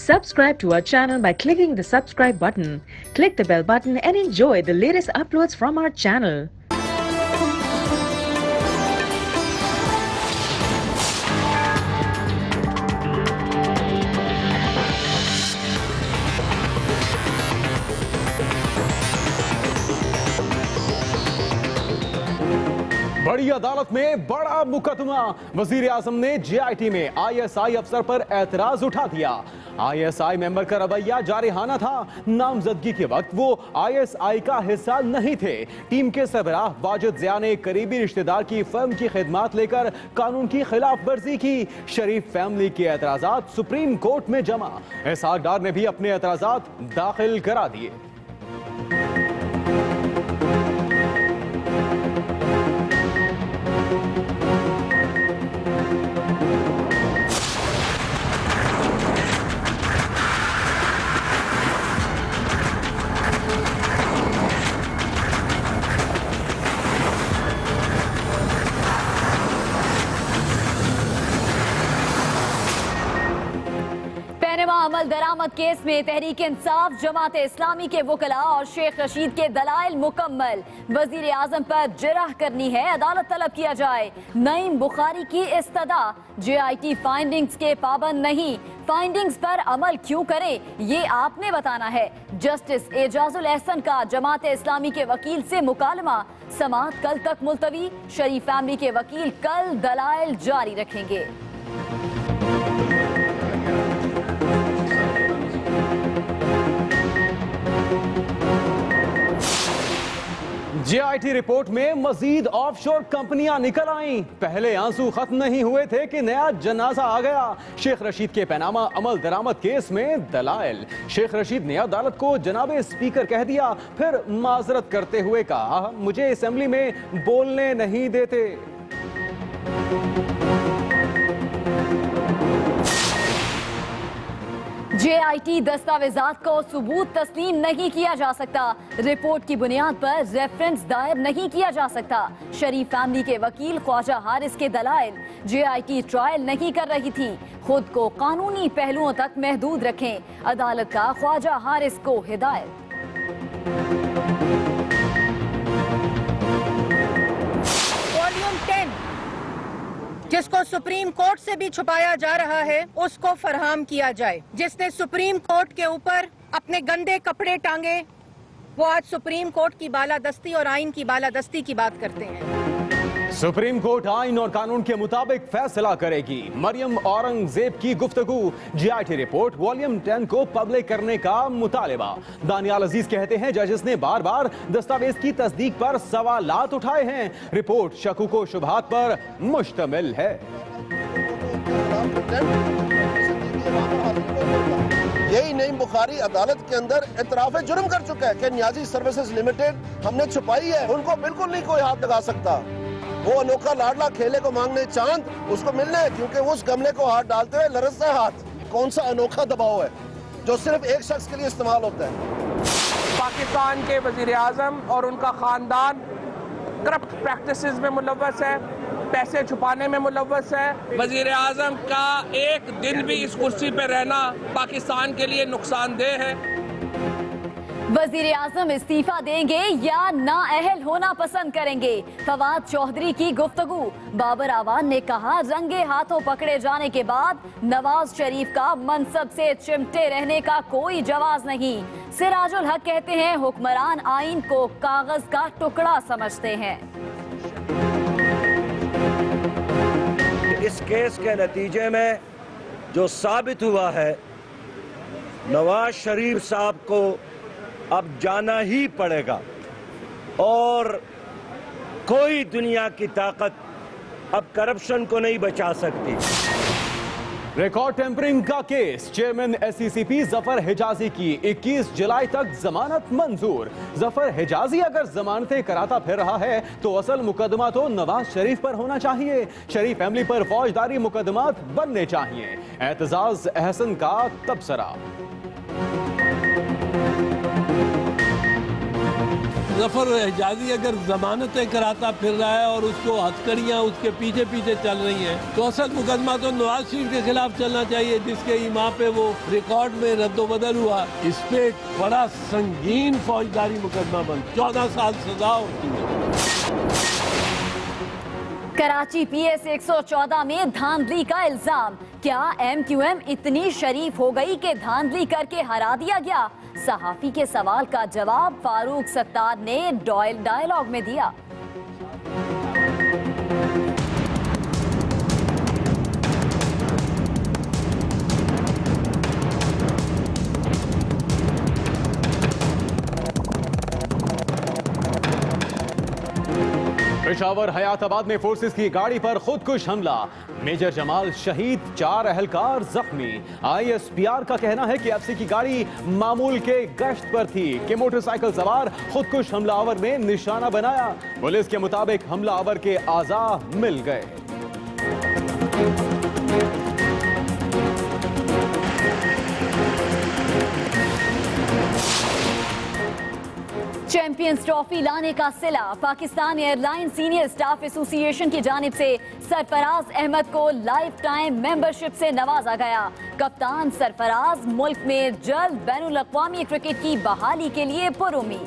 Subscribe to our channel by clicking the subscribe button. Click the bell button and enjoy the latest uploads from our channel. बड़ी अदालत में बड़ा मुकदमा। वजीर आजम ने JIT में ISI अफसर पर एतराज उठा दिया। ISI मेंबर का रवैया जारहाना था। नामजदगी के वक्त वो ISI का हिस्सा नहीं थे। टीम के सरबराह वाजिद ज़िया ने करीबी रिश्तेदार की फर्म की खिदमात लेकर कानून की खिलाफ वर्जी की। शरीफ फैमिली के एतराजात सुप्रीम कोर्ट में जमा। इसहाक डार ने भी अपने एतराजात दाखिल करा दिए। अमल दरामद केस में तहरीक इंसाफ, जमात इस्लामी के वकला और शेख रशीद के दलाइल मुकम्मल। वजीर आजम पर जिरह करनी है, अदालत तलब किया जाए। नईम बुखारी की इस्तदा, JIT फाइंडिंग्स के पाबंद नहीं। फाइंडिंग्स पर अमल क्यों करें ये आपने बताना है। जस्टिस एजाजुल एहसन का जमात इस्लामी के वकील से मुकालमा। समाअत कल तक मुलतवी। शरीफ फैमिली के वकील कल दलाइल जारी रखेंगे। JIT रिपोर्ट में मजीद ऑफशोर कंपनियां निकल आईं। पहले आंसू खत्म नहीं हुए थे कि नया जनाजा आ गया। शेख रशीद के पैनामा अमल दरामद केस में दलाइल। शेख रशीद ने अदालत को जनाबे स्पीकर कह दिया, फिर माजरत करते हुए कहा मुझे असेंबली में बोलने नहीं देते। JIT दस्तावेजात को सबूत तस्लीम नहीं किया जा सकता। रिपोर्ट की बुनियाद पर रेफरेंस दायर नहीं किया जा सकता। शरीफ फैमिली के वकील ख्वाजा हारिस के दलाइल, JIT ट्रायल नहीं कर रही थी। खुद को कानूनी पहलुओं तक महदूद रखें। अदालत का ख्वाजा हारिस को हिदायत। वॉल्यूम 10 जिसको सुप्रीम कोर्ट से भी छुपाया जा रहा है उसको फरहम किया जाए। जिसने सुप्रीम कोर्ट के ऊपर अपने गंदे कपड़े टांगे वो आज सुप्रीम कोर्ट की बालादस्ती और आइन की बालादस्ती की बात करते हैं। सुप्रीम कोर्ट आइन और कानून के मुताबिक फैसला करेगी। मरियम औरंगजेब की गुफ्तगू। JIT रिपोर्ट वॉल्यूम 10 को पब्लिक करने का मुतालिबा। दानियाल अजीज कहते हैं जजेस ने बार बार दस्तावेज की तस्दीक पर सवालात उठाए हैं। रिपोर्ट शकूक व शुबहात पर मुश्तमिल है। यही नईम बुखारी अदालत के अंदर इतराफ जुर्म कर चुका है कि नियाजी सर्विसेज लिमिटेड हमने छुपाई है। उनको बिल्कुल नहीं कोई हाथ लगा सकता। वो अनोखा लाडला खेले को मांगने चांद उसको मिलने है, क्योंकि उस गमले को हाथ डालते हुए लरसता है हाथ। कौन सा अनोखा दबाव है जो सिर्फ एक शख्स के लिए इस्तेमाल होता है। पाकिस्तान के वजीर आजम और उनका खानदान करप्ट प्रैक्टिसेस में मुलव्वस है, पैसे छुपाने में मुलव्वस है। वजीर आजम का एक दिन भी इस कुर्सी पर रहना पाकिस्तान के लिए नुकसानदेह है। वजीर आजम इस्तीफा देंगे या नाअहल होना पसंद करेंगे। फवाद चौधरी की गुफ्तगू। बाबर आवान ने कहा रंगे हाथों पकड़े जाने के बाद नवाज शरीफ का मनसब से चिमटे रहने का कोई जवाज नहीं। सिराजुल हक कहते हैं हुक्मरान आइन को कागज का टुकड़ा समझते हैं। इस केस के नतीजे में जो साबित हुआ है नवाज शरीफ साहब को अब जाना ही पड़ेगा और कोई दुनिया की ताकत अब करप्शन को नहीं बचा सकती। रिकॉर्ड टेम्परिंग का केस। चेयरमैन SCCP जफर हिजाजी की 21 जुलाई तक जमानत मंजूर। जफर हिजाजी अगर जमानतें कराता फिर रहा है तो असल मुकदमा तो नवाज शरीफ पर होना चाहिए। शरीफ फैमिली पर फौजदारी मुकदमात बनने चाहिए। एतजाज अहसन का तबसरा। जफर हिजाजी अगर जमानतें कराता फिर रहा है और उसको हथकड़ियाँ उसके पीछे पीछे चल रही हैं, तो असल मुकदमा तो नवाज शरीफ के खिलाफ चलना चाहिए, जिसके इमाम पे वो रिकॉर्ड में रद्दोबदल हुआ। इस पे बड़ा संगीन फौजदारी मुकदमा बन 14 साल सजा होती है। कराची पीएस 114 में धांधली का इल्जाम। क्या एमक्यूएम इतनी शरीफ हो गई कि धांधली करके हरा दिया गया? सहाफी के सवाल का जवाब फारूक सत्तार ने डायलॉग में दिया। पेशावर हयाताबाद में फोर्सेस की गाड़ी पर खुदकुश हमला, मेजर जमाल शहीद, 4 अहलकार जख्मी। आईएसपीआर का कहना है कि एफसी की गाड़ी मामूल के गश्त पर थी कि मोटरसाइकिल सवार खुदकुश हमलावर ने निशाना बनाया। पुलिस के मुताबिक हमलावर के आज़ा मिल गए। चैंपियंस ट्रॉफी लाने का सिला Pakistan airline senior staff association की जानिब से सरफराज अहमद को लाइफ टाइम मेंबरशिप से नवाजा गया। कप्तान सरफराज मुल्क में जल्द बैनुल अक़वामी क्रिकेट की बहाली के लिए पुरुमीद।